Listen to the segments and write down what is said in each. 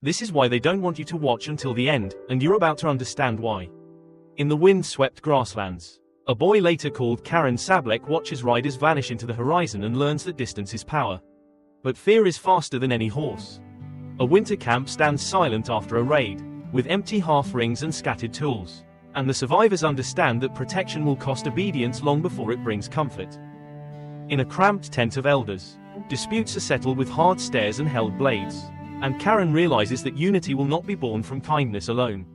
This is why they don't want you to watch until the end, and you're about to understand why. In the wind-swept grasslands, a boy later called Karen Sablek watches riders vanish into the horizon and learns that distance is power. But fear is faster than any horse. A winter camp stands silent after a raid, with empty half-rings and scattered tools. And the survivors understand that protection will cost obedience long before it brings comfort. In a cramped tent of elders, disputes are settled with hard stares and held blades. And Karen realizes that unity will not be born from kindness alone.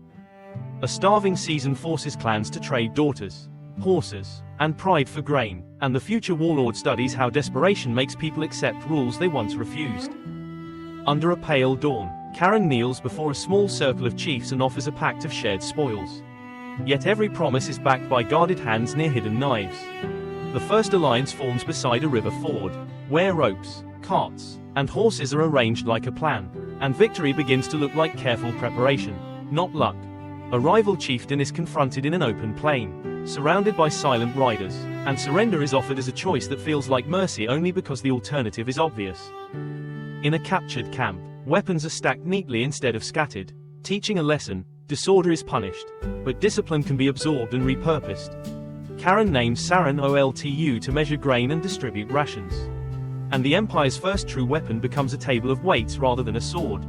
A starving season forces clans to trade daughters, horses, and pride for grain, and the future warlord studies how desperation makes people accept rules they once refused. Under a pale dawn, Karen kneels before a small circle of chiefs and offers a pact of shared spoils. Yet every promise is backed by guarded hands near hidden knives. The first alliance forms beside a river ford, where ropes, carts, and horses are arranged like a plan, and victory begins to look like careful preparation, not luck. A rival chieftain is confronted in an open plain, surrounded by silent riders, and surrender is offered as a choice that feels like mercy only because the alternative is obvious. In a captured camp, weapons are stacked neatly instead of scattered, teaching a lesson: disorder is punished, but discipline can be absorbed and repurposed. Karen names Saran Oltu to measure grain and distribute rations. And the Empire's first true weapon becomes a table of weights rather than a sword.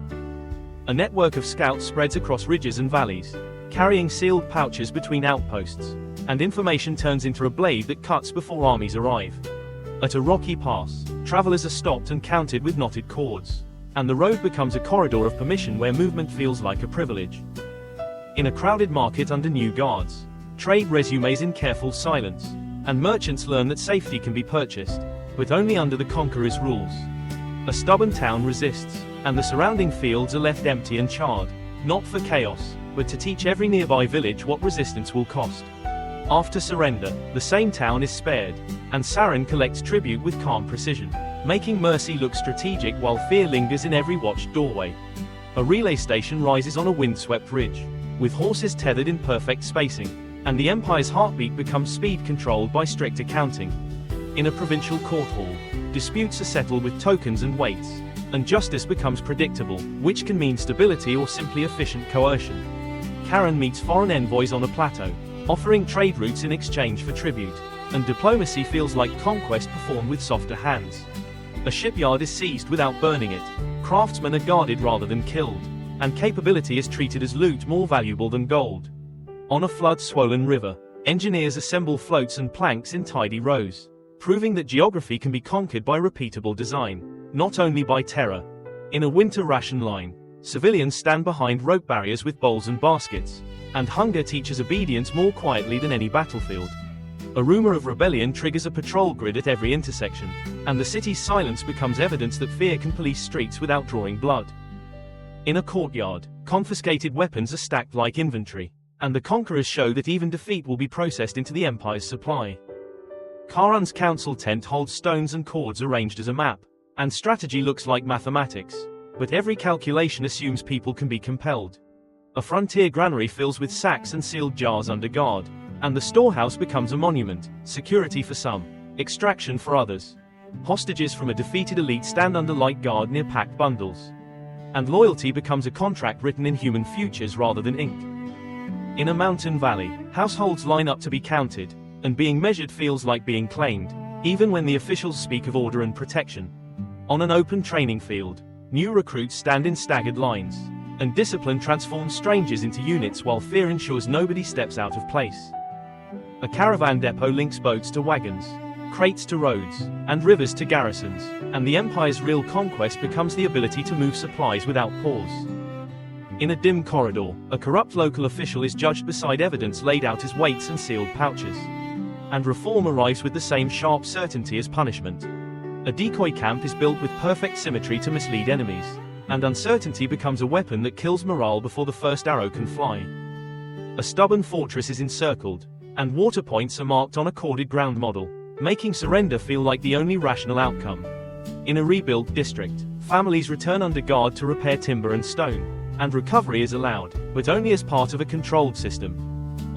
A network of scouts spreads across ridges and valleys, carrying sealed pouches between outposts, and information turns into a blade that cuts before armies arrive. At a rocky pass, travelers are stopped and counted with knotted cords, and the road becomes a corridor of permission where movement feels like a privilege. In a crowded market under new guards, trade resumes in careful silence, and merchants learn that safety can be purchased, but only under the conqueror's rules. A stubborn town resists, and the surrounding fields are left empty and charred, not for chaos, but to teach every nearby village what resistance will cost. After surrender, the same town is spared, and Saran collects tribute with calm precision, making mercy look strategic while fear lingers in every watched doorway. A relay station rises on a windswept ridge, with horses tethered in perfect spacing, and the Empire's heartbeat becomes speed controlled by strict accounting. In a provincial court hall, disputes are settled with tokens and weights, and justice becomes predictable, which can mean stability or simply efficient coercion. Karen meets foreign envoys on a plateau, offering trade routes in exchange for tribute, and diplomacy feels like conquest performed with softer hands. A shipyard is seized without burning it, craftsmen are guarded rather than killed, and capability is treated as loot more valuable than gold. On a flood-swollen river, engineers assemble floats and planks in tidy rows, proving that geography can be conquered by repeatable design, not only by terror. In a winter ration line, civilians stand behind rope barriers with bowls and baskets, and hunger teaches obedience more quietly than any battlefield. A rumor of rebellion triggers a patrol grid at every intersection, and the city's silence becomes evidence that fear can police streets without drawing blood. In a courtyard, confiscated weapons are stacked like inventory, and the conquerors show that even defeat will be processed into the Empire's supply. Karan's council tent holds stones and cords arranged as a map, and strategy looks like mathematics, but every calculation assumes people can be compelled. A frontier granary fills with sacks and sealed jars under guard, and the storehouse becomes a monument: security for some, extraction for others. Hostages from a defeated elite stand under light guard near packed bundles, and loyalty becomes a contract written in human futures rather than ink. In a mountain valley, households line up to be counted, and being measured feels like being claimed, even when the officials speak of order and protection. On an open training field, new recruits stand in staggered lines, and discipline transforms strangers into units while fear ensures nobody steps out of place. A caravan depot links boats to wagons, crates to roads, and rivers to garrisons, and the Empire's real conquest becomes the ability to move supplies without pause. In a dim corridor, a corrupt local official is judged beside evidence laid out as weights and sealed pouches. And reform arrives with the same sharp certainty as punishment. A decoy camp is built with perfect symmetry to mislead enemies, and uncertainty becomes a weapon that kills morale before the first arrow can fly. A stubborn fortress is encircled, and water points are marked on a corded ground model, making surrender feel like the only rational outcome. In a rebuilt district, families return under guard to repair timber and stone, and recovery is allowed, but only as part of a controlled system.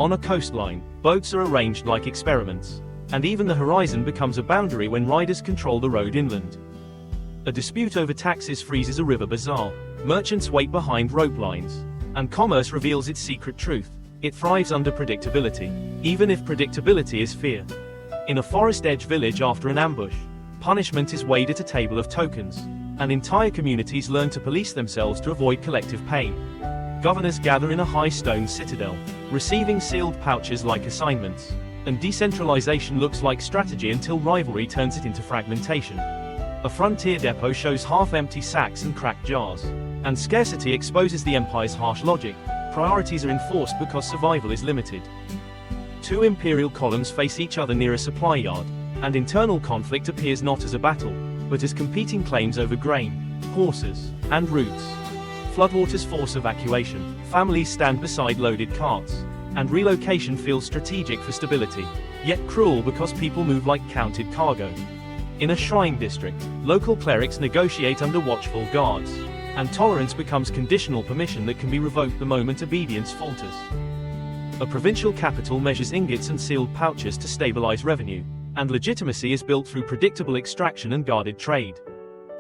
On a coastline, boats are arranged like experiments, and even the horizon becomes a boundary when riders control the road inland. A dispute over taxes freezes a river bazaar, Merchants wait behind rope lines. And commerce reveals its secret truth. It thrives under predictability, even if predictability is fear. In a forest edge village after an ambush, punishment is weighed at a table of tokens, and entire communities learn to police themselves to avoid collective pain. Governors gather in a high stone citadel, receiving sealed pouches like assignments, and decentralization looks like strategy until rivalry turns it into fragmentation. A frontier depot shows half-empty sacks and cracked jars, and scarcity exposes the empire's harsh logic. Priorities are enforced because survival is limited. Two imperial columns face each other near a supply yard, and internal conflict appears not as a battle, but as competing claims over grain, horses, and routes. Floodwaters force evacuation, families stand beside loaded carts, and relocation feels strategic for stability, yet cruel because people move like counted cargo. In a shrine district, local clerics negotiate under watchful guards, and tolerance becomes conditional permission that can be revoked the moment obedience falters. A provincial capital measures ingots and sealed pouches to stabilize revenue, and legitimacy is built through predictable extraction and guarded trade.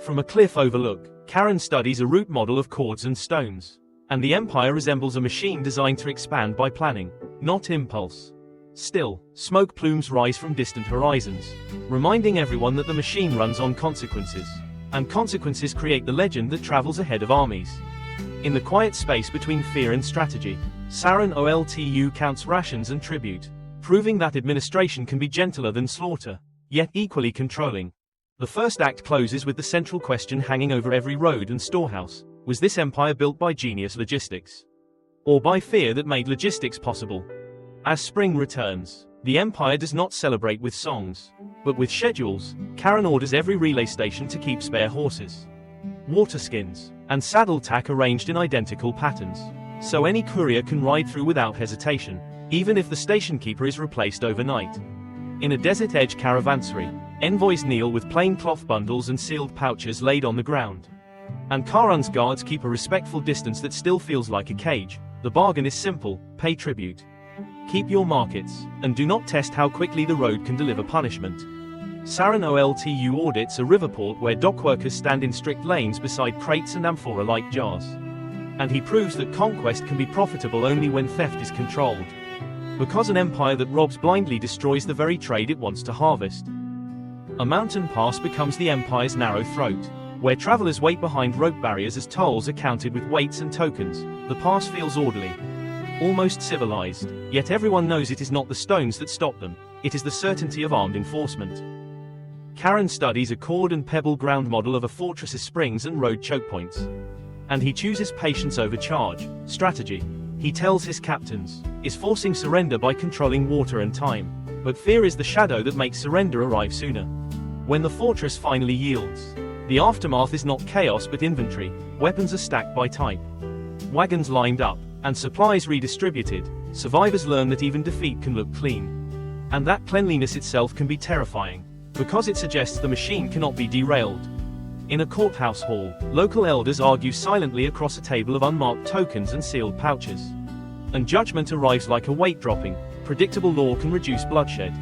From a cliff overlook, Karen studies a route model of cords and stones, and the empire resembles a machine designed to expand by planning, not impulse. Still, smoke plumes rise from distant horizons, reminding everyone that the machine runs on consequences, and consequences create the legend that travels ahead of armies. In the quiet space between fear and strategy, Saren Oltu counts rations and tribute, proving that administration can be gentler than slaughter, yet equally controlling. The first act closes with the central question hanging over every road and storehouse: was this empire built by genius logistics, or by fear that made logistics possible? As spring returns, the empire does not celebrate with songs, but with schedules. Karen orders every relay station to keep spare horses, water skins, and saddle tack arranged in identical patterns, so any courier can ride through without hesitation, even if the station keeper is replaced overnight. In a desert edge caravansary, envoys kneel with plain cloth bundles and sealed pouches laid on the ground. And Karan's guards keep a respectful distance that still feels like a cage. The bargain is simple: pay tribute, keep your markets, and do not test how quickly the road can deliver punishment. Saren Oltu audits a river port where dockworkers stand in strict lanes beside crates and amphora-like jars. And he proves that conquest can be profitable only when theft is controlled. Because an empire that robs blindly destroys the very trade it wants to harvest. A mountain pass becomes the empire's narrow throat, where travelers wait behind rope barriers as tolls are counted with weights and tokens. The pass feels orderly, almost civilized, yet everyone knows it is not the stones that stop them, it is the certainty of armed enforcement. Karen studies a cord and pebble ground model of a fortress's springs and road choke points. And he chooses patience over charge. Strategy, he tells his captains, is forcing surrender by controlling water and time. But fear is the shadow that makes surrender arrive sooner. When the fortress finally yields, the aftermath is not chaos but inventory. Weapons are stacked by type, wagons lined up, and supplies redistributed. Survivors learn that even defeat can look clean. And that cleanliness itself can be terrifying, because it suggests the machine cannot be derailed. In a courthouse hall, local elders argue silently across a table of unmarked tokens and sealed pouches. And judgment arrives like a weight dropping. Predictable law can reduce bloodshed,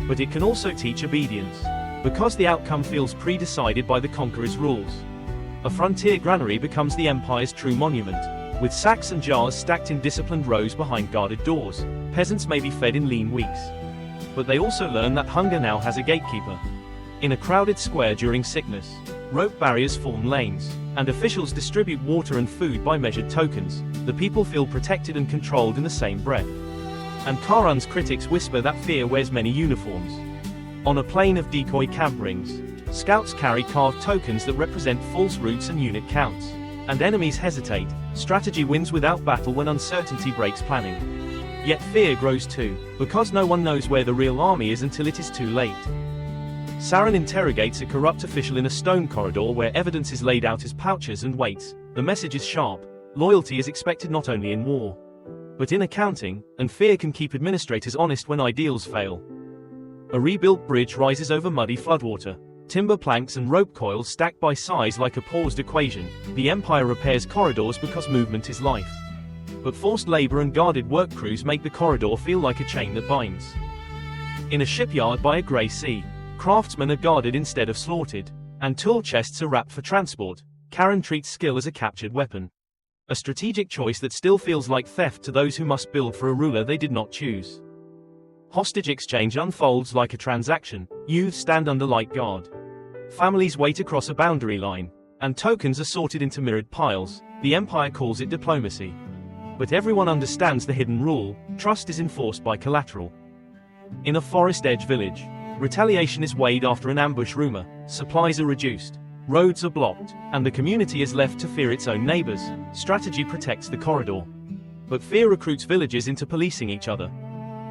but it can also teach obedience, because the outcome feels pre-decided by the conqueror's rules. A frontier granary becomes the empire's true monument, with sacks and jars stacked in disciplined rows behind guarded doors. Peasants may be fed in lean weeks, but they also learn that hunger now has a gatekeeper. In a crowded square during sickness, rope barriers form lanes, and officials distribute water and food by measured tokens. The people feel protected and controlled in the same breath. And Karan's critics whisper that fear wears many uniforms. On a plain of decoy camp rings, scouts carry carved tokens that represent false routes and unit counts. And enemies hesitate. Strategy wins without battle when uncertainty breaks planning. Yet fear grows too, because no one knows where the real army is until it is too late. Saren interrogates a corrupt official in a stone corridor where evidence is laid out as pouches and weights. The message is sharp: loyalty is expected not only in war, but in accounting, and fear can keep administrators honest when ideals fail. A rebuilt bridge rises over muddy floodwater. Timber planks and rope coils stacked by size like a paused equation. The empire repairs corridors because movement is life. But forced labor and guarded work crews make the corridor feel like a chain that binds. In a shipyard by a grey sea, craftsmen are guarded instead of slaughtered, and tool chests are wrapped for transport. Karen treats skill as a captured weapon. A strategic choice that still feels like theft to those who must build for a ruler they did not choose. Hostage exchange unfolds like a transaction. Youths stand under light guard. Families wait across a boundary line, and tokens are sorted into mirrored piles. The Empire calls it diplomacy. But everyone understands the hidden rule: trust is enforced by collateral. In a forest edge village, retaliation is weighed after an ambush rumor. Supplies are reduced, roads are blocked, and the community is left to fear its own neighbors. Strategy protects the corridor, but fear recruits villagers into policing each other.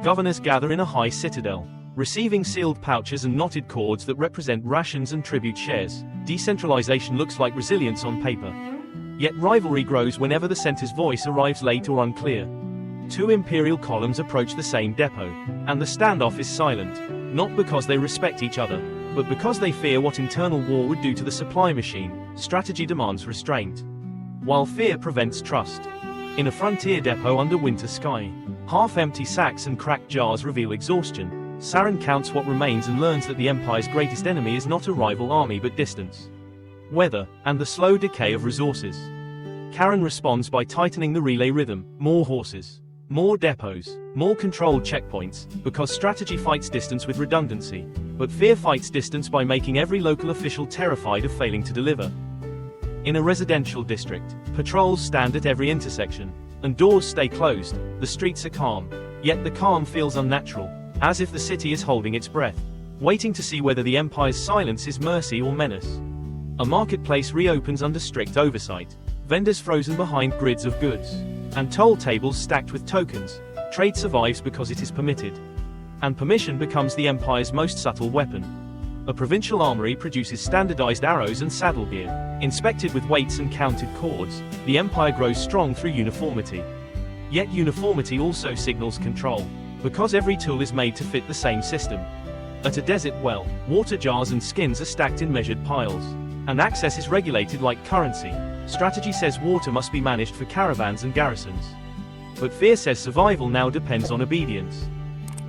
Governors gather in a high citadel, receiving sealed pouches and knotted cords that represent rations and tribute shares. Decentralization looks like resilience on paper. Yet rivalry grows whenever the center's voice arrives late or unclear. Two imperial columns approach the same depot, and the standoff is silent, not because they respect each other, but because they fear what internal war would do to the supply machine. Strategy demands restraint, while fear prevents trust. In a frontier depot under winter sky, half-empty sacks and cracked jars reveal exhaustion. Saren counts what remains and learns that the Empire's greatest enemy is not a rival army but distance, weather, and the slow decay of resources. Karen responds by tightening the relay rhythm: more horses, more depots, more controlled checkpoints, because strategy fights distance with redundancy, but fear fights distance by making every local official terrified of failing to deliver. In a residential district, patrols stand at every intersection, and doors stay closed. The streets are calm, yet the calm feels unnatural, as if the city is holding its breath, waiting to see whether the Empire's silence is mercy or menace. A marketplace reopens under strict oversight, vendors frozen behind grids of goods, and toll tables stacked with tokens. Trade survives because it is permitted, and permission becomes the Empire's most subtle weapon. A provincial armory produces standardized arrows and saddle gear. Inspected with weights and counted cords, the Empire grows strong through uniformity. Yet uniformity also signals control, because every tool is made to fit the same system. At a desert well, water jars and skins are stacked in measured piles, and access is regulated like currency. Strategy says water must be managed for caravans and garrisons, but fear says survival now depends on obedience.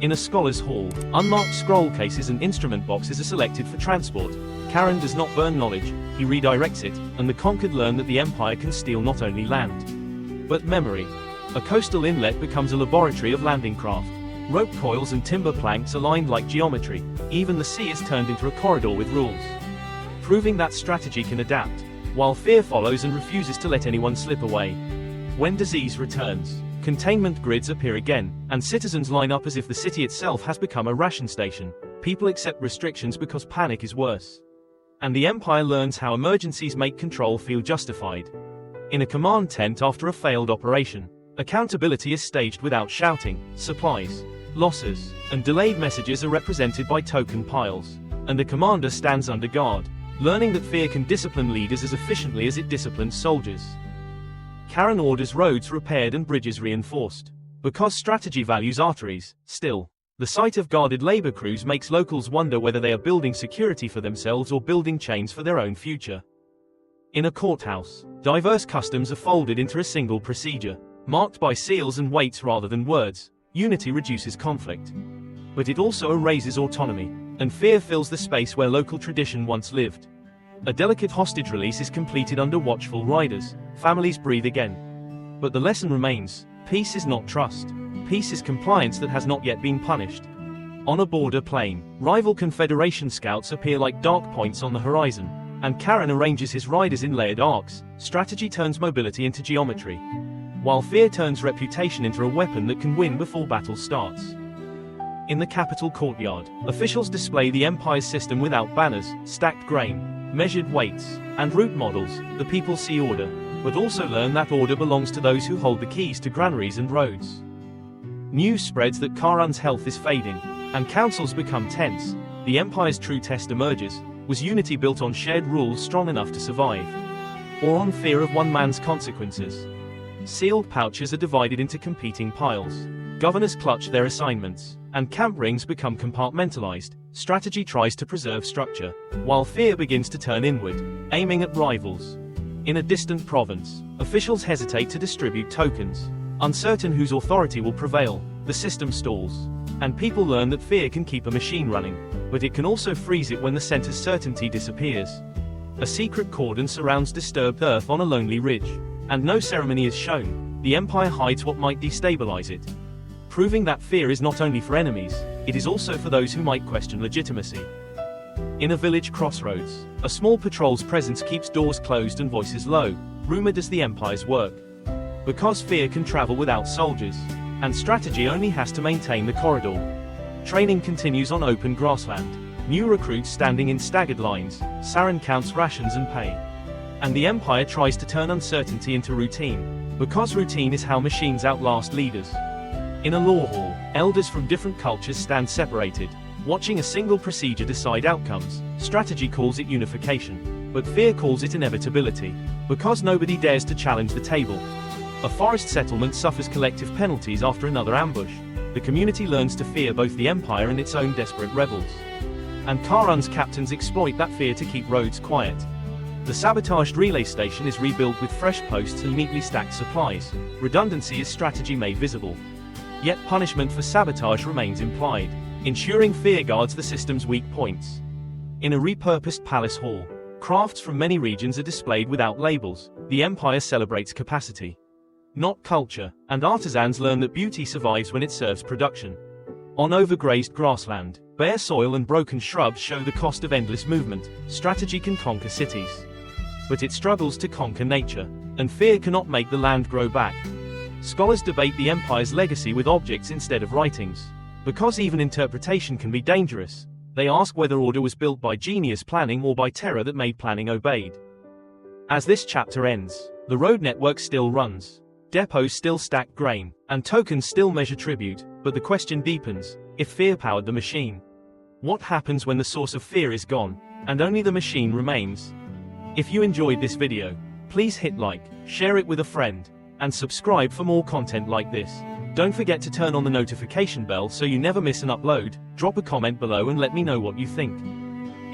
In a scholar's hall, unmarked scroll cases and instrument boxes are selected for transport. Karen does not burn knowledge, he redirects it, and the conquered learn that the Empire can steal not only land, but memory. A coastal inlet becomes a laboratory of landing craft. Rope coils and timber planks aligned like geometry. Even the sea is turned into a corridor with rules, proving that strategy can adapt, while fear follows and refuses to let anyone slip away. When disease returns, containment grids appear again, and citizens line up as if the city itself has become a ration station. People accept restrictions because panic is worse, and the Empire learns how emergencies make control feel justified. In a command tent after a failed operation, accountability is staged without shouting. Supplies, losses, and delayed messages are represented by token piles, and the commander stands under guard, learning that fear can discipline leaders as efficiently as it disciplines soldiers. Karen orders roads repaired and bridges reinforced, because strategy values arteries. Still, the sight of guarded labor crews makes locals wonder whether they are building security for themselves or building chains for their own future. In a courthouse, diverse customs are folded into a single procedure, marked by seals and weights rather than words. Unity reduces conflict, but it also erases autonomy, and fear fills the space where local tradition once lived. A delicate hostage release is completed under watchful riders. Families breathe again. But the lesson remains: peace is not trust. Peace is compliance that has not yet been punished. On a border plain, rival Confederation scouts appear like dark points on the horizon, and Karen arranges his riders in layered arcs. Strategy turns mobility into geometry, while fear turns reputation into a weapon that can win before battle starts. In the capital courtyard, officials display the Empire's system without banners, stacked grain, measured weights, and route models. The people see order, but also learn that order belongs to those who hold the keys to granaries and roads. News spreads that Karan's health is fading, and councils become tense. The Empire's true test emerges. Was unity built on shared rules strong enough to survive, or on fear of one man's consequences? Sealed pouches are divided into competing piles. Governors clutch their assignments, and camp rings become compartmentalized. Strategy tries to preserve structure, while fear begins to turn inward, aiming at rivals. In a distant province, officials hesitate to distribute tokens, uncertain whose authority will prevail. The system stalls, and people learn that fear can keep a machine running, but it can also freeze it when the center's certainty disappears. A secret cordon surrounds disturbed Earth on a lonely ridge, and no ceremony is shown. The Empire hides what might destabilize it, proving that fear is not only for enemies, it is also for those who might question legitimacy. In a village crossroads, a small patrol's presence keeps doors closed and voices low, rumored as the Empire's work. Because fear can travel without soldiers, and strategy only has to maintain the corridor. Training continues on open grassland. New recruits standing in staggered lines, Saren counts rations and pay. And the Empire tries to turn uncertainty into routine, because routine is how machines outlast leaders. In a law hall, elders from different cultures stand separated, watching a single procedure decide outcomes. Strategy calls it unification, but fear calls it inevitability, because nobody dares to challenge the table. A forest settlement suffers collective penalties after another ambush. The community learns to fear both the Empire and its own desperate rebels. And Karun's captains exploit that fear to keep roads quiet. The sabotaged relay station is rebuilt with fresh posts and neatly stacked supplies. Redundancy is strategy made visible. Yet punishment for sabotage remains implied, ensuring fear guards the system's weak points. In a repurposed palace hall, crafts from many regions are displayed without labels. The Empire celebrates capacity, not culture, and artisans learn that beauty survives when it serves production. On overgrazed grassland, bare soil and broken shrubs show the cost of endless movement. Strategy can conquer cities, but it struggles to conquer nature, and fear cannot make the land grow back. Scholars debate the Empire's legacy with objects instead of writings. Because even interpretation can be dangerous, they ask whether order was built by genius planning or by terror that made planning obeyed. As this chapter ends, the road network still runs. Depots still stack grain, and tokens still measure tribute, but the question deepens: if fear powered the machine, what happens when the source of fear is gone, and only the machine remains? If you enjoyed this video, please hit like, share it with a friend, and subscribe for more content like this. Don't forget to turn on the notification bell so you never miss an upload. Drop a comment below and let me know what you think.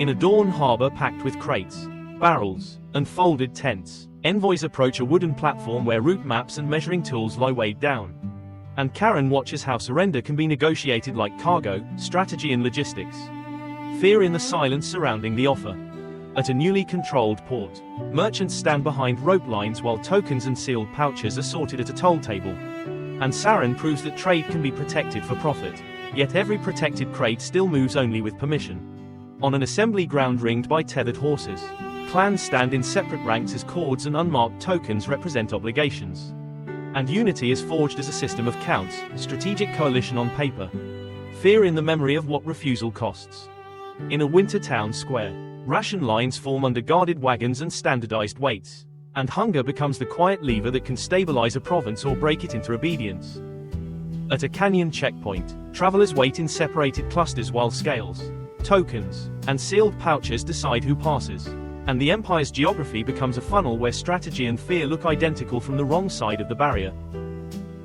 In a dawn harbor packed with crates, barrels, and folded tents, envoys approach a wooden platform where route maps and measuring tools lie weighed down. And Karen watches how surrender can be negotiated like cargo, strategy and logistics. Fear in the silence surrounding the offer. At a newly controlled port, merchants stand behind rope lines while tokens and sealed pouches are sorted at a toll table. And Saren proves that trade can be protected for profit, yet every protected crate still moves only with permission. On an assembly ground ringed by tethered horses, clans stand in separate ranks as cords and unmarked tokens represent obligations. And unity is forged as a system of counts, strategic coalition on paper. Fear in the memory of what refusal costs. In a winter town square, ration lines form under guarded wagons and standardized weights. And hunger becomes the quiet lever that can stabilize a province or break it into obedience. At a canyon checkpoint, travelers wait in separated clusters while scales, tokens, and sealed pouches decide who passes. And the Empire's geography becomes a funnel where strategy and fear look identical from the wrong side of the barrier.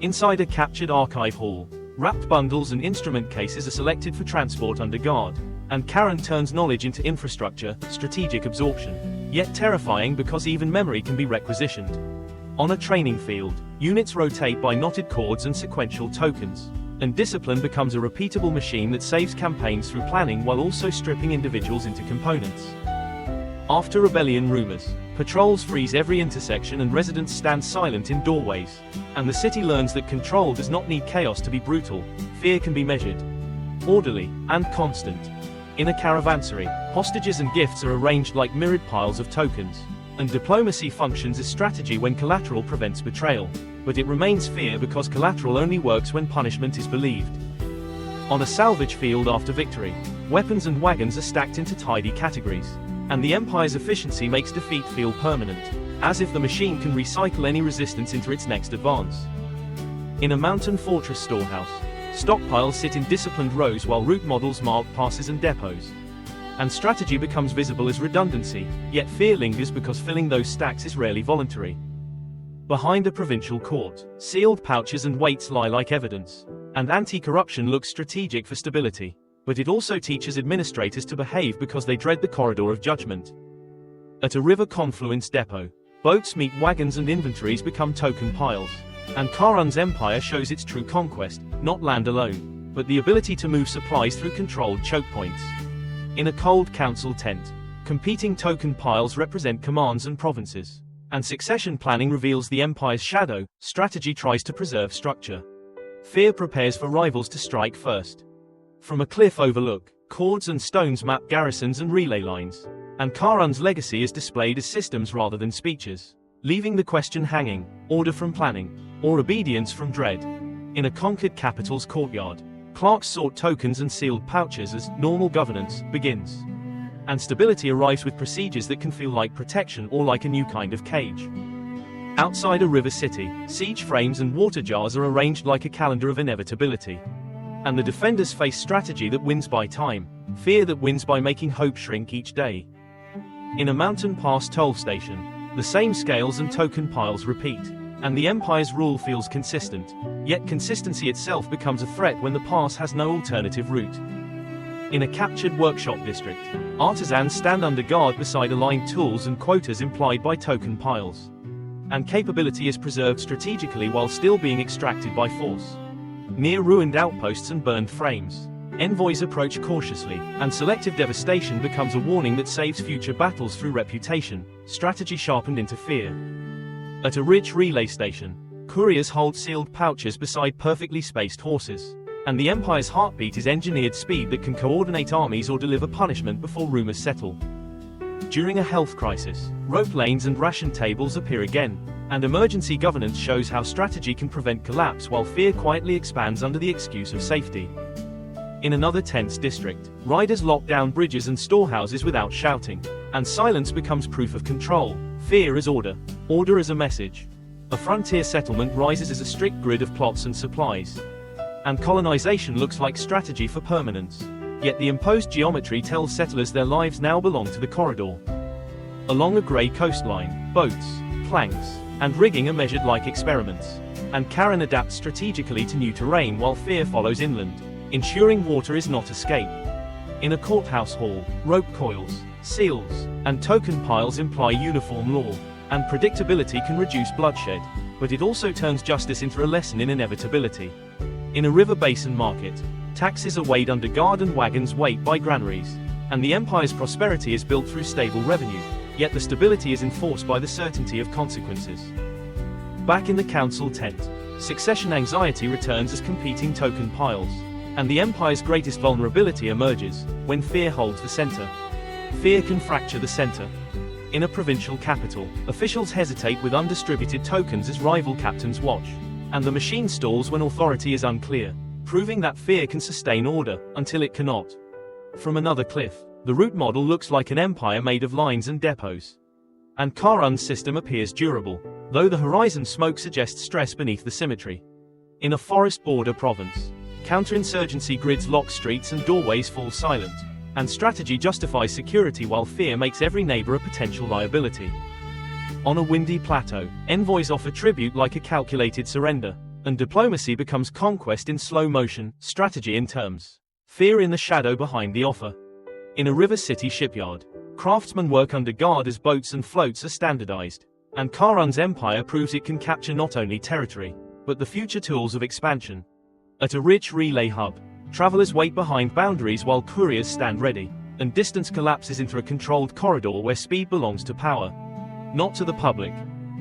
Inside a captured archive hall, wrapped bundles and instrument cases are selected for transport under guard. And Karen turns knowledge into infrastructure, strategic absorption. Yet terrifying because even memory can be requisitioned. On a training field, units rotate by knotted cords and sequential tokens. And discipline becomes a repeatable machine that saves campaigns through planning while also stripping individuals into components. After rebellion rumors, patrols freeze every intersection and residents stand silent in doorways. And the city learns that control does not need chaos to be brutal. Fear can be measured, orderly, and constant. In a caravansary, hostages and gifts are arranged like mirrored piles of tokens. And diplomacy functions as strategy when collateral prevents betrayal. But it remains fear because collateral only works when punishment is believed. On a salvage field after victory, weapons and wagons are stacked into tidy categories. And the Empire's efficiency makes defeat feel permanent, as if the machine can recycle any resistance into its next advance. In a mountain fortress storehouse, stockpiles sit in disciplined rows while route models mark passes and depots. And strategy becomes visible as redundancy, yet fear lingers because filling those stacks is rarely voluntary. Behind a provincial court, sealed pouches and weights lie like evidence. And anti-corruption looks strategic for stability. But it also teaches administrators to behave because they dread the corridor of judgment. At a river confluence depot, boats meet wagons and inventories become token piles. And Karun's empire shows its true conquest, not land alone, but the ability to move supplies through controlled choke points. In a cold council tent, Competing token piles represent commands and provinces. And succession planning reveals the empire's shadow. Strategy tries to preserve structure. Fear prepares for rivals to strike first. From a cliff overlook, cords and stones map garrisons and relay lines. And Karun's legacy is displayed as systems rather than speeches, leaving the question hanging: order from planning, or obedience from dread? In a conquered capital's courtyard, clerks sort tokens and sealed pouches as normal governance begins. And stability arrives with procedures that can feel like protection or like a new kind of cage. Outside a river city, siege frames and water jars are arranged like a calendar of inevitability. And the defenders face strategy that wins by time, fear that wins by making hope shrink each day. In a mountain pass toll station, the same scales and token piles repeat, and the empire's rule feels consistent, yet consistency itself becomes a threat when the pass has no alternative route. In a captured workshop district, artisans stand under guard beside aligned tools and quotas implied by token piles. And capability is preserved strategically while still being extracted by force. Near ruined outposts and burned frames, envoys approach cautiously, and selective devastation becomes a warning that saves future battles through reputation, strategy sharpened into fear. At a rich relay station, couriers hold sealed pouches beside perfectly spaced horses. And the empire's heartbeat is engineered speed that can coordinate armies or deliver punishment before rumors settle. During a health crisis, rope lanes and ration tables appear again, and emergency governance shows how strategy can prevent collapse while fear quietly expands under the excuse of safety. In another tense district, riders lock down bridges and storehouses without shouting, and silence becomes proof of control. Fear is order, order is a message. A frontier settlement rises as a strict grid of plots and supplies. And colonization looks like strategy for permanence. Yet the imposed geometry tells settlers their lives now belong to the corridor. Along a grey coastline, boats, planks, and rigging are measured like experiments. And Karen adapts strategically to new terrain while fear follows inland, ensuring water is not escape. In a courthouse hall, rope coils, seals, and token piles imply uniform law, and predictability can reduce bloodshed, but it also turns justice into a lesson in inevitability. In a river basin market, taxes are weighed under guard and wagons wait by granaries, and the empire's prosperity is built through stable revenue, yet the stability is enforced by the certainty of consequences. Back in the council tent, succession anxiety returns as competing token piles, and the empire's greatest vulnerability emerges when fear holds the center. Fear can fracture the center. In a provincial capital, officials hesitate with undistributed tokens as rival captains watch. And the machine stalls when authority is unclear, proving that fear can sustain order, until it cannot. From another cliff, the route model looks like an empire made of lines and depots. And Karun's system appears durable, though the horizon smoke suggests stress beneath the symmetry. In a forest border province, counterinsurgency grids lock streets and doorways fall silent, and strategy justifies security while fear makes every neighbor a potential liability. On a windy plateau, envoys offer tribute like a calculated surrender, and diplomacy becomes conquest in slow motion, strategy in terms. Fear in the shadow behind the offer. In a river city shipyard, craftsmen work under guard as boats and floats are standardized, and Karun's empire proves it can capture not only territory, but the future tools of expansion. At a rich relay hub, travelers wait behind boundaries while couriers stand ready, and distance collapses into a controlled corridor where speed belongs to power, not to the public.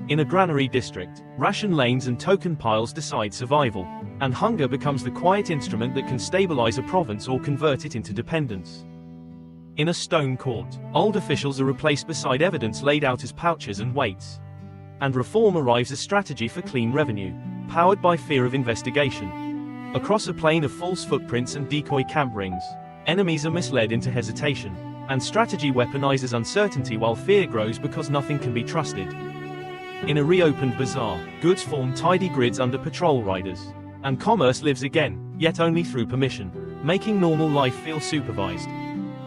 In a granary district, ration lanes and token piles decide survival, and hunger becomes the quiet instrument that can stabilize a province or convert it into dependence. In a stone court, old officials are replaced beside evidence laid out as pouches and weights. And reform arrives as strategy for clean revenue, powered by fear of investigation. Across a plain of false footprints and decoy camp rings, enemies are misled into hesitation. And strategy weaponizes uncertainty while fear grows because nothing can be trusted. In a reopened bazaar, goods form tidy grids under patrol riders, and commerce lives again, yet only through permission, making normal life feel supervised.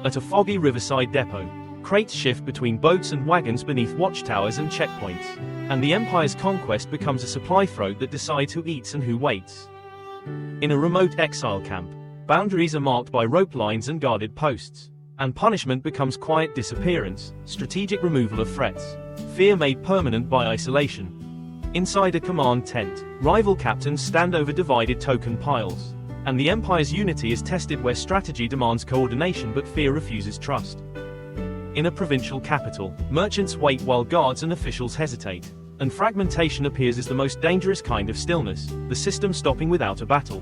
At a foggy riverside depot, crates shift between boats and wagons beneath watchtowers and checkpoints, and the empire's conquest becomes a supply throat that decides who eats and who waits. In a remote exile camp, boundaries are marked by rope lines and guarded posts. And punishment becomes quiet disappearance, strategic removal of threats, fear made permanent by isolation. Inside a command tent, rival captains stand over divided token piles, and the empire's unity is tested where strategy demands coordination but fear refuses trust. In a provincial capital, merchants wait while guards and officials hesitate. And fragmentation appears as the most dangerous kind of stillness, the system stopping without a battle.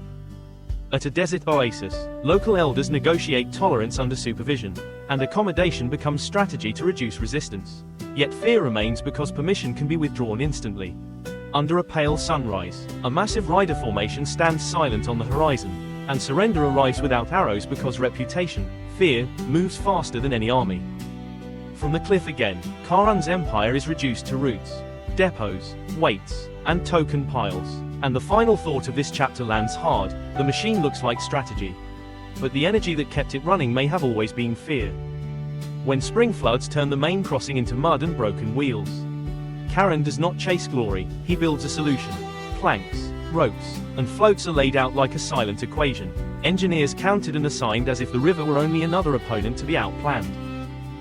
At a desert oasis, local elders negotiate tolerance under supervision, and accommodation becomes strategy to reduce resistance. Yet fear remains because permission can be withdrawn instantly. Under a pale sunrise, a massive rider formation stands silent on the horizon, and surrender arrives without arrows because reputation, fear, moves faster than any army. From the cliff again, Karan's empire is reduced to roots, depots, weights, and token piles. And the final thought of this chapter lands hard: the machine looks like strategy, but the energy that kept it running may have always been fear. When spring floods turn the main crossing into mud and broken wheels, Karan does not chase glory, he builds a solution. Planks, ropes, and floats are laid out like a silent equation. Engineers counted and assigned as if the river were only another opponent to be outplanned.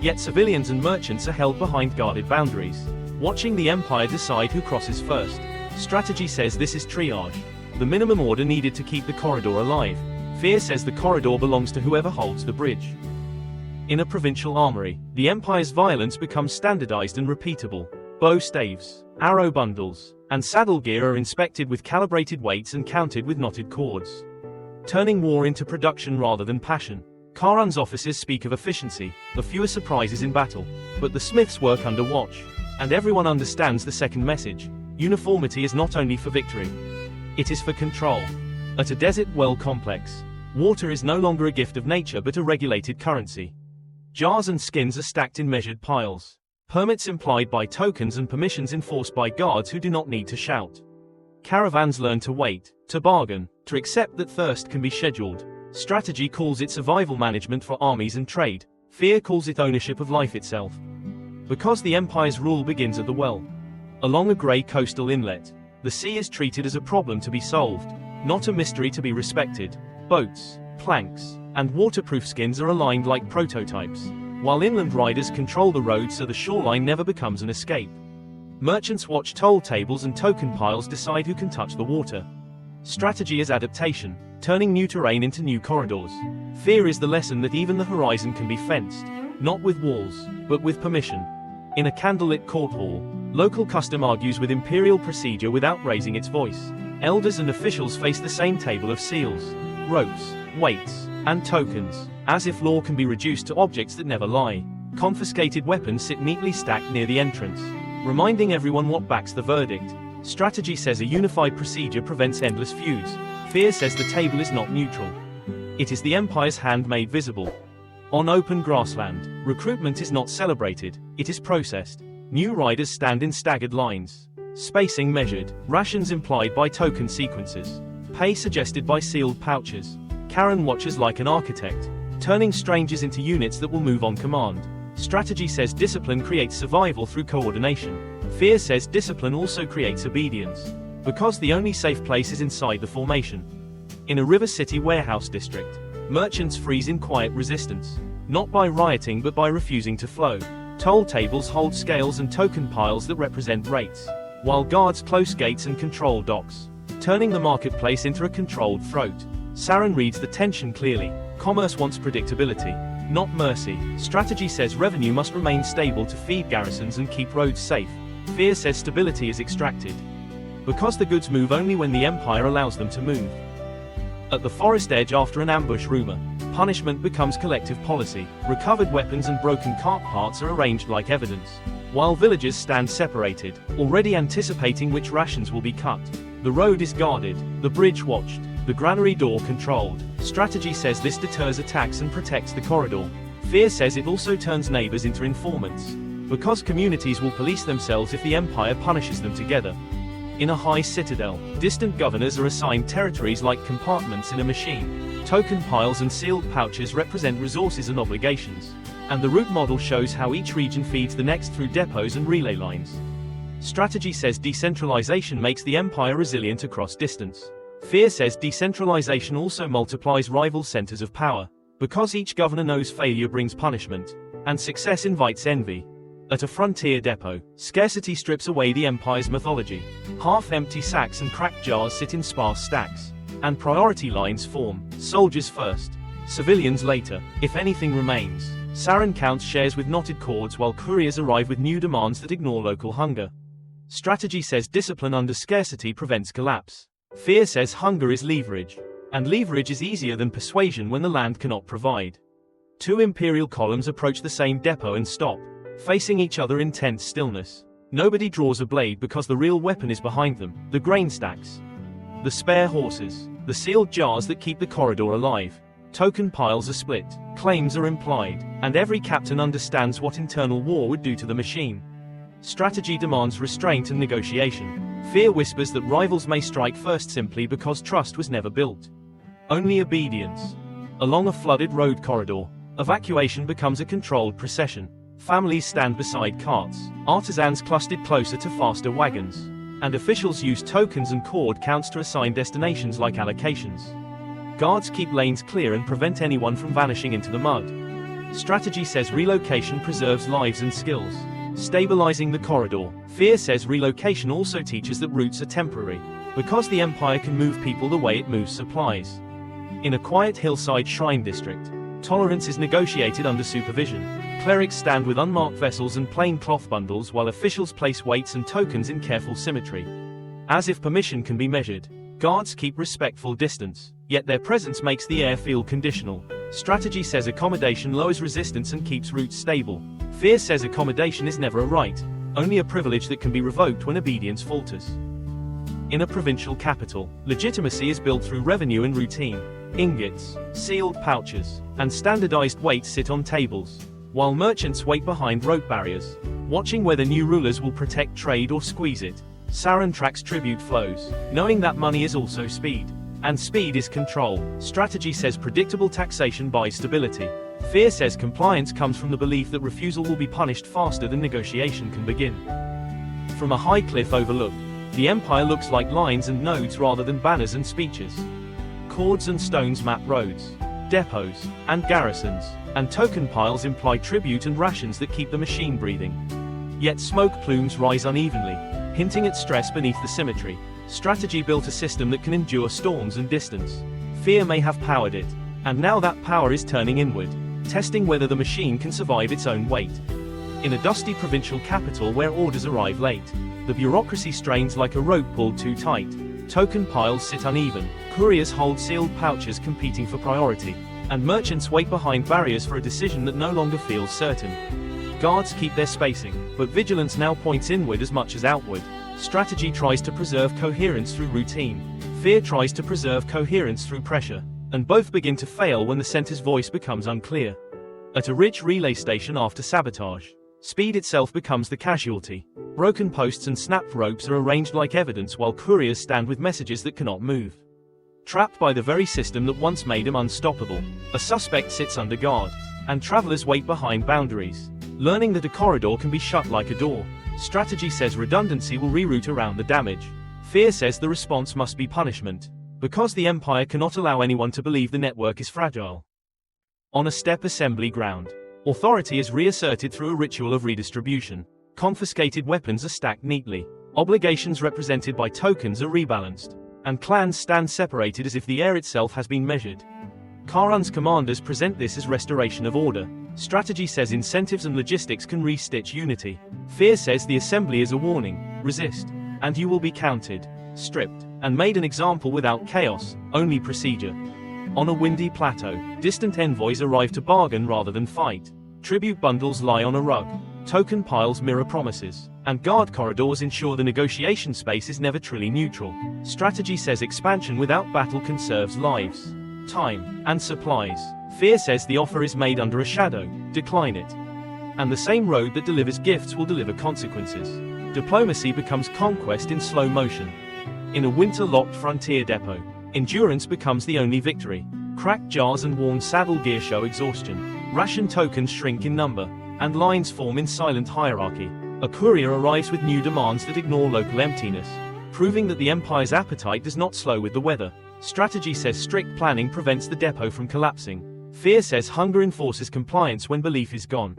Yet civilians and merchants are held behind guarded boundaries, watching the empire decide who crosses first. Strategy says this is triage, the minimum order needed to keep the corridor alive. Fear says the corridor belongs to whoever holds the bridge. In a provincial armory, the empire's violence becomes standardized and repeatable. Bow staves, arrow bundles, and saddle gear are inspected with calibrated weights and counted with knotted cords, turning war into production rather than passion. Karan's officers speak of efficiency, the fewer surprises in battle, but the smiths work under watch, and everyone understands the second message. Uniformity is not only for victory, it is for control. At a desert well complex, water is no longer a gift of nature but a regulated currency. Jars and skins are stacked in measured piles, permits implied by tokens and permissions enforced by guards who do not need to shout. Caravans learn to wait, to bargain, to accept that thirst can be scheduled. Strategy calls it survival management for armies and trade. Fear calls it ownership of life itself. Because the empire's rule begins at the well. Along a grey coastal inlet, the sea is treated as a problem to be solved, not a mystery to be respected. Boats, planks, and waterproof skins are aligned like prototypes, while inland riders control the road so the shoreline never becomes an escape. Merchants watch toll tables and token piles decide who can touch the water. Strategy is adaptation, turning new terrain into new corridors. Fear is the lesson that even the horizon can be fenced, not with walls, but with permission. In a candlelit court hall, local custom argues with imperial procedure without raising its voice. Elders and officials face the same table of seals, ropes, weights, and tokens, as if law can be reduced to objects that never lie. Confiscated weapons sit neatly stacked near the entrance, reminding everyone what backs the verdict. Strategy says a unified procedure prevents endless feuds. Fear says the table is not neutral. It is the empire's hand made visible. On open grassland, recruitment is not celebrated, it is processed. New riders stand in staggered lines, spacing measured, rations implied by token sequences, pay suggested by sealed pouches. Karan watches like an architect, turning strangers into units that will move on command. Strategy says discipline creates survival through coordination. Fear says discipline also creates obedience, because the only safe place is inside the formation. In a River City warehouse district, merchants freeze in quiet resistance, not by rioting but by refusing to flow. Toll tables hold scales and token piles that represent rates, while guards close gates and control docks, turning the marketplace into a controlled throat. Saren reads the tension clearly. Commerce wants predictability, not mercy. Strategy says revenue must remain stable to feed garrisons and keep roads safe. Fear says stability is extracted, because the goods move only when the empire allows them to move. At the forest edge after an ambush rumor, punishment becomes collective policy. Recovered weapons and broken cart parts are arranged like evidence, while villagers stand separated, already anticipating which rations will be cut. The road is guarded, the bridge watched, the granary door controlled. Strategy says this deters attacks and protects the corridor. Fear says it also turns neighbors into informants, because communities will police themselves if the empire punishes them together. In a high citadel, distant governors are assigned territories like compartments in a machine. Token piles and sealed pouches represent resources and obligations, and the route model shows how each region feeds the next through depots and relay lines. Strategy says decentralization makes the empire resilient across distance. Fear says decentralization also multiplies rival centers of power, because each governor knows failure brings punishment, and success invites envy. At a frontier depot, scarcity strips away the empire's mythology. Half-empty sacks and cracked jars sit in sparse stacks, and priority lines form: soldiers first, civilians later. If anything remains, Saran counts shares with knotted cords while couriers arrive with new demands that ignore local hunger. Strategy says discipline under scarcity prevents collapse. Fear says hunger is leverage. And leverage is easier than persuasion when the land cannot provide. Two imperial columns approach the same depot and stop, facing each other in tense stillness. Nobody draws a blade because the real weapon is behind them, the grain stacks. The spare horses, the sealed jars that keep the corridor alive. Token piles are split, claims are implied, and every captain understands what internal war would do to the machine. Strategy demands restraint and negotiation. Fear whispers that rivals may strike first simply because trust was never built. Only obedience. Along a flooded road corridor, evacuation becomes a controlled procession. Families stand beside carts, artisans clustered closer to faster wagons, and officials use tokens and cord counts to assign destinations like allocations. Guards keep lanes clear and prevent anyone from vanishing into the mud. Strategy says relocation preserves lives and skills, stabilizing the corridor. Fear says relocation also teaches that routes are temporary, because the empire can move people the way it moves supplies. In a quiet hillside shrine district, tolerance is negotiated under supervision. Clerics stand with unmarked vessels and plain cloth bundles while officials place weights and tokens in careful symmetry. As if permission can be measured, guards keep respectful distance, yet their presence makes the air feel conditional. Strategy says accommodation lowers resistance and keeps routes stable. Fear says accommodation is never a right, only a privilege that can be revoked when obedience falters. In a provincial capital, legitimacy is built through revenue and routine. Ingots, sealed pouches, and standardized weights sit on tables, while merchants wait behind rope barriers, watching whether new rulers will protect trade or squeeze it. Saran tracks tribute flows, knowing that money is also speed. And speed is control. Strategy says predictable taxation buys stability. Fear says compliance comes from the belief that refusal will be punished faster than negotiation can begin. From a high cliff overlooked, the empire looks like lines and nodes rather than banners and speeches. Cords and stones map roads, depots, and garrisons, and token piles imply tribute and rations that keep the machine breathing. Yet smoke plumes rise unevenly, hinting at stress beneath the symmetry. Strategy built a system that can endure storms and distance. Fear may have powered it, and now that power is turning inward, testing whether the machine can survive its own weight. In a dusty provincial capital where orders arrive late, the bureaucracy strains like a rope pulled too tight. Token piles sit uneven, couriers hold sealed pouches competing for priority, and merchants wait behind barriers for a decision that no longer feels certain. Guards keep their spacing, but vigilance now points inward as much as outward. Strategy tries to preserve coherence through routine. Fear tries to preserve coherence through pressure, and both begin to fail when the center's voice becomes unclear. At a rich relay station after sabotage, speed itself becomes the casualty. Broken posts and snapped ropes are arranged like evidence while couriers stand with messages that cannot move. Trapped by the very system that once made him unstoppable, a suspect sits under guard, and travelers wait behind boundaries, learning that a corridor can be shut like a door. Strategy says redundancy will reroute around the damage. Fear says the response must be punishment, because the empire cannot allow anyone to believe the network is fragile. On a step assembly ground, authority is reasserted through a ritual of redistribution. Confiscated weapons are stacked neatly, obligations represented by tokens are rebalanced, and clans stand separated as if the air itself has been measured. Karun's commanders present this as restoration of order. Strategy says incentives and logistics can re-stitch unity. Fear says the assembly is a warning, resist, and you will be counted, stripped, and made an example without chaos, only procedure. On a windy plateau, distant envoys arrive to bargain rather than fight. Tribute bundles lie on a rug, token piles mirror promises, and guard corridors ensure the negotiation space is never truly neutral. Strategy says expansion without battle conserves lives, time, and supplies. Fear says the offer is made under a shadow, decline it. And the same road that delivers gifts will deliver consequences. Diplomacy becomes conquest in slow motion. In a winter-locked frontier depot, endurance becomes the only victory. Cracked jars and worn saddle gear show exhaustion. Ration tokens shrink in number, and lines form in silent hierarchy. A courier arrives with new demands that ignore local emptiness, proving that the Empire's appetite does not slow with the weather. Strategy says strict planning prevents the depot from collapsing. Fear says hunger enforces compliance when belief is gone.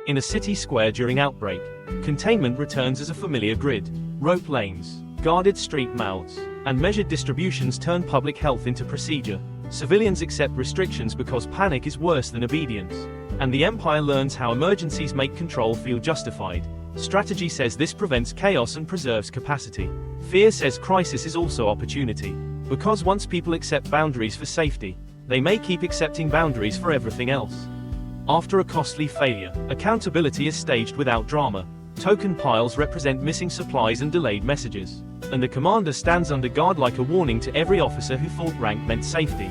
In a city square during outbreak, containment returns as a familiar grid. Rope lanes, guarded street mouths, and measured distributions turn public health into procedure. Civilians accept restrictions because panic is worse than obedience. and the Empire learns how emergencies make control feel justified. Strategy says this prevents chaos and preserves capacity. Fear says crisis is also opportunity, because once people accept boundaries for safety, they may keep accepting boundaries for everything else. After a costly failure, accountability is staged without drama. Token piles represent missing supplies and delayed messages, and the commander stands under guard like a warning to every officer who thought rank meant safety.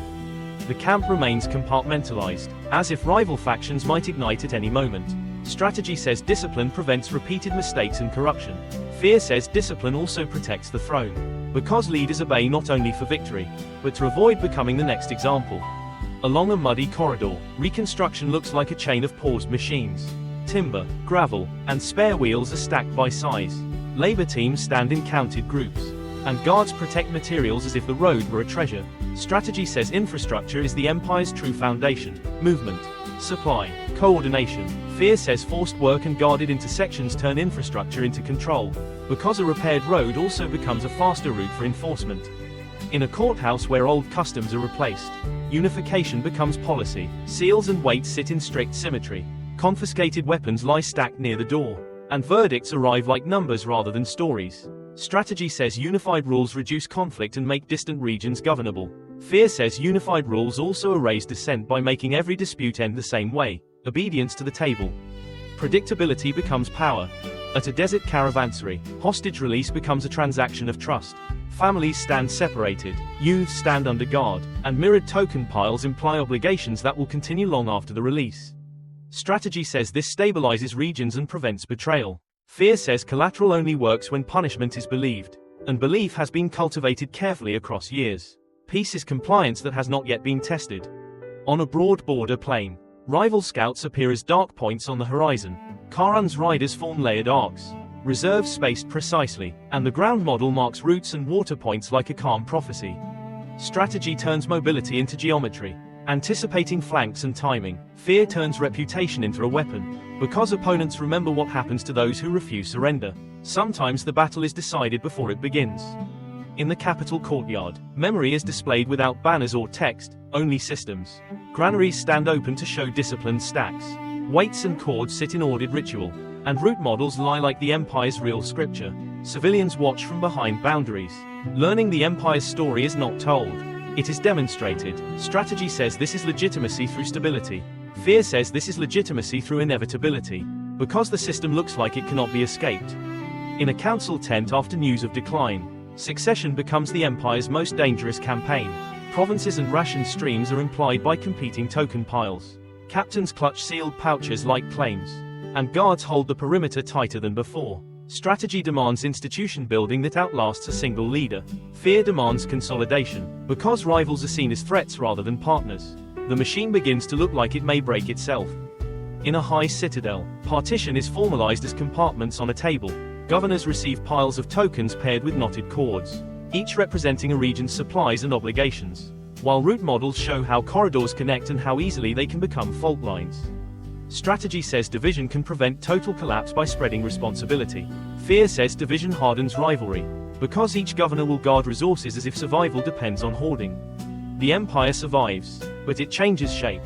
The camp remains compartmentalized, as if rival factions might ignite at any moment. Strategy says discipline prevents repeated mistakes and corruption. Fear says discipline also protects the throne, because leaders obey not only for victory, but to avoid becoming the next example. Along a muddy corridor, reconstruction looks like a chain of paused machines. Timber, gravel, and spare wheels are stacked by size. Labor teams stand in counted groups, and guards protect materials as if the road were a treasure. Strategy says infrastructure is the Empire's true foundation: movement, supply, coordination. Fear says forced work and guarded intersections turn infrastructure into control, because a repaired road also becomes a faster route for enforcement. In a courthouse where old customs are replaced, unification becomes policy. Seals and weights sit in strict symmetry. Confiscated weapons lie stacked near the door, and verdicts arrive like numbers rather than stories. Strategy says unified rules reduce conflict and make distant regions governable. Fear says unified rules also erase dissent by making every dispute end the same way: obedience to the table. Predictability becomes power. At a desert caravansary, hostage release becomes a transaction of trust. Families stand separated, youths stand under guard, and mirrored token piles imply obligations that will continue long after the release. Strategy says this stabilizes regions and prevents betrayal. Fear says collateral only works when punishment is believed, and belief has been cultivated carefully across years. Peace is compliance that has not yet been tested. On a broad border plain, rival scouts appear as dark points on the horizon. Karun's riders form layered arcs, reserves spaced precisely, and the ground model marks routes and water points like a calm prophecy. Strategy turns mobility into geometry, anticipating flanks and timing. Fear turns reputation into a weapon, because opponents remember what happens to those who refuse surrender. Sometimes the battle is decided before it begins. In the capital courtyard, memory is displayed without banners or text, only systems. Granaries stand open to show disciplined stacks. Weights and cords sit in ordered ritual, and route models lie like the Empire's real scripture. Civilians watch from behind boundaries. Learning the Empire's story is not told, it is demonstrated. Strategy says this is legitimacy through stability. Fear says this is legitimacy through inevitability, because the system looks like it cannot be escaped. In a council tent after news of decline, succession becomes the Empire's most dangerous campaign. Provinces and ration streams are implied by competing token piles. Captains clutch sealed pouches like claims, and guards hold the perimeter tighter than before. Strategy demands institution building that outlasts a single leader. Fear demands consolidation, because rivals are seen as threats rather than partners. The machine begins to look like it may break itself. In a high citadel, partition is formalized as compartments on a table. Governors receive piles of tokens paired with knotted cords, each representing a region's supplies and obligations, while route models show how corridors connect and how easily they can become fault lines. Strategy says division can prevent total collapse by spreading responsibility. Fear says division hardens rivalry, because each governor will guard resources as if survival depends on hoarding. The Empire survives, but it changes shape.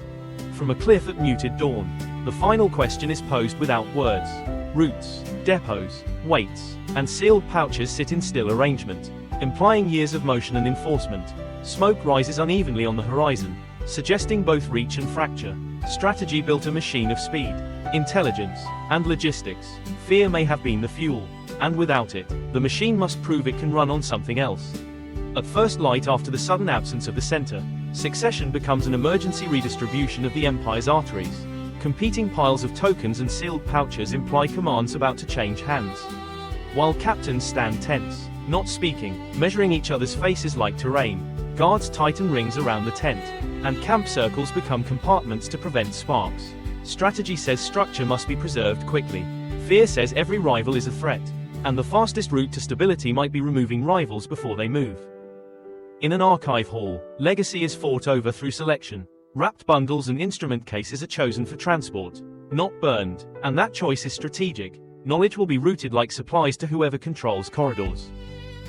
From a cliff at muted dawn, the final question is posed without words. Routes, depots, weights, and sealed pouches sit in still arrangement, implying years of motion and enforcement. Smoke rises unevenly on the horizon, suggesting both reach and fracture. Strategy built a machine of speed, intelligence, and logistics. Fear may have been the fuel, and without it, the machine must prove it can run on something else. At first light, after the sudden absence of the center, succession becomes an emergency redistribution of the Empire's arteries. Competing piles of tokens and sealed pouches imply commands about to change hands, while captains stand tense, not speaking, measuring each other's faces like terrain. Guards tighten rings around the tent, and camp circles become compartments to prevent sparks. Strategy says structure must be preserved quickly. Fear says every rival is a threat, and the fastest route to stability might be removing rivals before they move. In an archive hall, legacy is fought over through selection. Wrapped bundles and instrument cases are chosen for transport, not burned, and that choice is strategic. Knowledge will be routed like supplies to whoever controls corridors.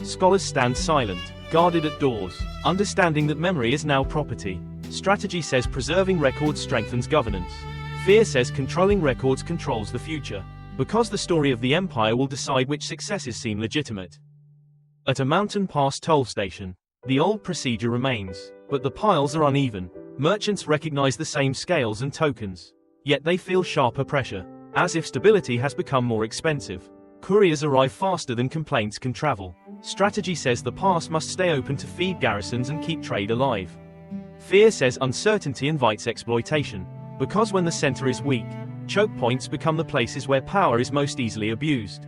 Scholars stand silent, guarded at doors, understanding that memory is now property. Strategy says preserving records strengthens governance. Fear says controlling records controls the future, because the story of the empire will decide which successes seem legitimate. At a mountain pass toll station, the old procedure remains, but the piles are uneven. Merchants recognize the same scales and tokens, yet they feel sharper pressure, as if stability has become more expensive. Couriers arrive faster than complaints can travel. Strategy says the pass must stay open to feed garrisons and keep trade alive. Fear says uncertainty invites exploitation, because when the center is weak, choke points become the places where power is most easily abused.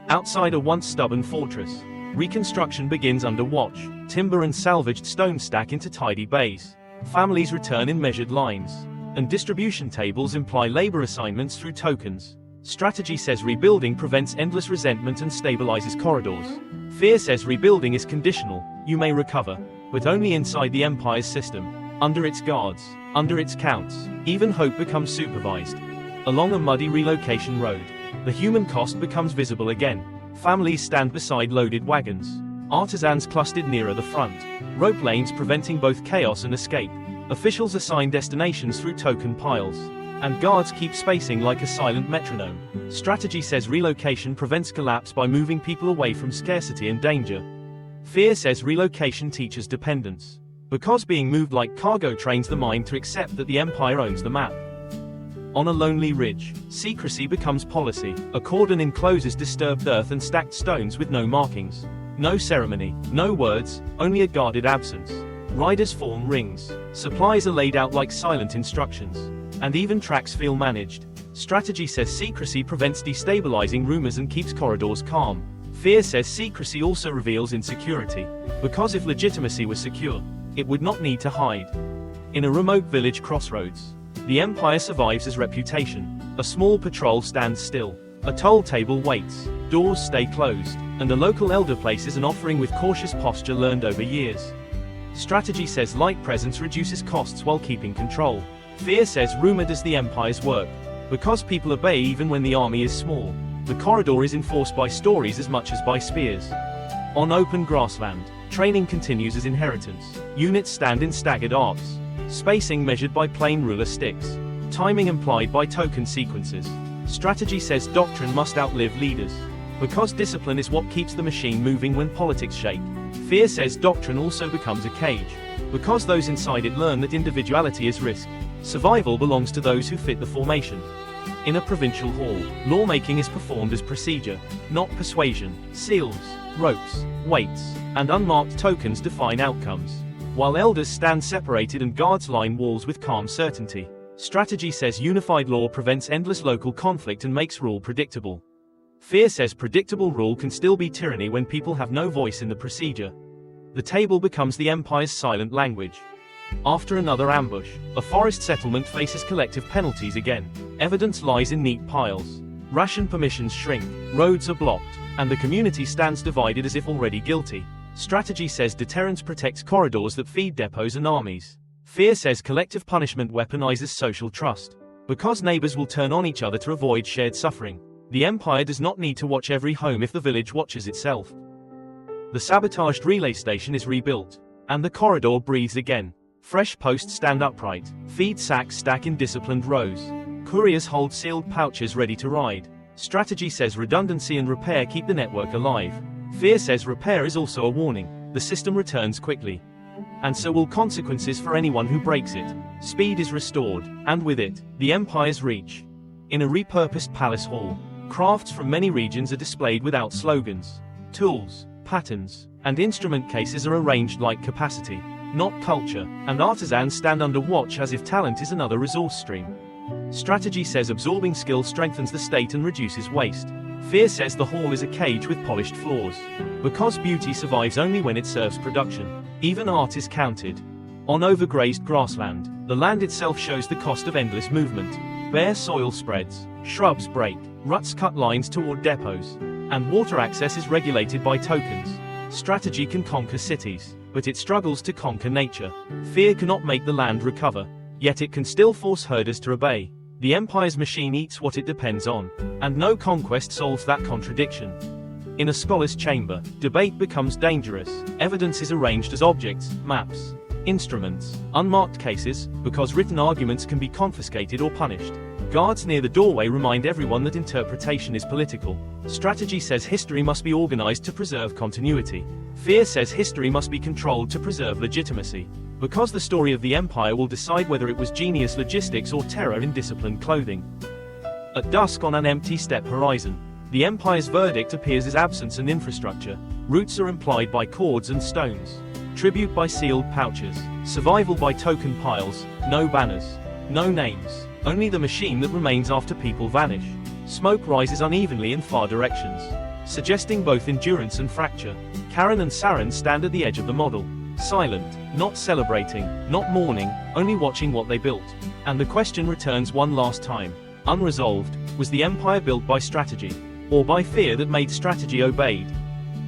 Outside a once stubborn fortress, reconstruction begins under watch. Timber and salvaged stone stack into tidy bays. Families return in measured lines, and distribution tables imply labor assignments through tokens. Strategy says rebuilding prevents endless resentment and stabilizes corridors. Fear says rebuilding is conditional. You may recover, but only inside the empire's system, under its guards, under its counts. Even hope becomes supervised. Along a muddy relocation road, the human cost becomes visible again. Families stand beside loaded wagons. Artisans clustered nearer the front. Rope lanes preventing both chaos and escape. Officials assign destinations through token piles, and guards keep spacing like a silent metronome. Strategy says relocation prevents collapse by moving people away from scarcity and danger. Fear says relocation teaches dependence, because being moved like cargo trains the mind to accept that the empire owns the map. On a lonely ridge, secrecy becomes policy. A cordon encloses disturbed earth and stacked stones with no markings. No ceremony, no words, only a guarded absence. Riders form rings. Supplies are laid out like silent instructions, and even tracks feel managed. Strategy says secrecy prevents destabilizing rumors and keeps corridors calm. Fear says secrecy also reveals insecurity, because if legitimacy was secure, it would not need to hide. In a remote village crossroads, the empire survives as reputation. A small patrol stands still. A toll table waits. Doors stay closed, and a local elder places an offering with cautious posture learned over years. Strategy says light presence reduces costs while keeping control. Fear says rumor does the empire's work, because people obey even when the army is small. The corridor is enforced by stories as much as by spears. On open grassland, training continues as inheritance. Units stand in staggered arcs. Spacing measured by plain ruler sticks. Timing implied by token sequences. Strategy says doctrine must outlive leaders, because discipline is what keeps the machine moving when politics shake. Fear says doctrine also becomes a cage, because those inside it learn that individuality is risk. Survival belongs to those who fit the formation. In a provincial hall, lawmaking is performed as procedure, not persuasion. Seals, ropes, weights, and unmarked tokens define outcomes, while elders stand separated and guards line walls with calm certainty. Strategy says unified law prevents endless local conflict and makes rule predictable. Fear says predictable rule can still be tyranny when people have no voice in the procedure. The table becomes the empire's silent language. After another ambush, a forest settlement faces collective penalties again. Evidence lies in neat piles. Ration permissions shrink, roads are blocked, and the community stands divided as if already guilty. Strategy says deterrence protects corridors that feed depots and armies. Fear says collective punishment weaponizes social trust, because neighbors will turn on each other to avoid shared suffering. The empire does not need to watch every home if the village watches itself. The sabotaged relay station is rebuilt, and the corridor breathes again. Fresh posts stand upright. Feed sacks stack in disciplined rows. Couriers hold sealed pouches ready to ride. Strategy says redundancy and repair keep the network alive. Fear says repair is also a warning. The system returns quickly, and so will consequences for anyone who breaks it. Speed is restored, and with it, the empire's reach. In a repurposed palace hall, crafts from many regions are displayed without slogans. Tools, patterns, and instrument cases are arranged like capacity, not culture, and artisans stand under watch as if talent is another resource stream. Strategy says absorbing skill strengthens the state and reduces waste. Fear says the hall is a cage with polished floors, because beauty survives only when it serves production. Even art is counted. On overgrazed grassland, the land itself shows the cost of endless movement. Bare soil spreads, shrubs break, ruts cut lines toward depots, and water access is regulated by tokens. Strategy can conquer cities, but it struggles to conquer nature. Fear cannot make the land recover, yet it can still force herders to obey. The empire's machine eats what it depends on, and no conquest solves that contradiction. In a scholar's chamber, debate becomes dangerous. Evidence is arranged as objects, maps, instruments, unmarked cases, because written arguments can be confiscated or punished. Guards near the doorway remind everyone that interpretation is political. Strategy says history must be organized to preserve continuity. Fear says history must be controlled to preserve legitimacy. Because the story of the empire will decide whether it was genius logistics or terror in disciplined clothing. At dusk on an empty steppe horizon, the empire's verdict appears as absence and infrastructure. Roots are implied by cords and stones. Tribute by sealed pouches. Survival by token piles. No banners. No names. Only the machine that remains after people vanish. Smoke rises unevenly in far directions, suggesting both endurance and fracture. Karen and Saren stand at the edge of the model, silent, not celebrating, not mourning, only watching what they built. And the question returns one last time, unresolved: was the empire built by strategy, or by fear that made strategy obeyed?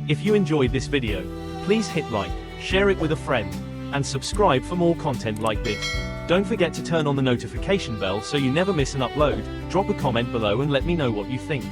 If you enjoyed this video, please hit like, share it with a friend, and subscribe for more content like this. Don't forget to turn on the notification bell so you never miss an upload. Drop a comment below and let me know what you think.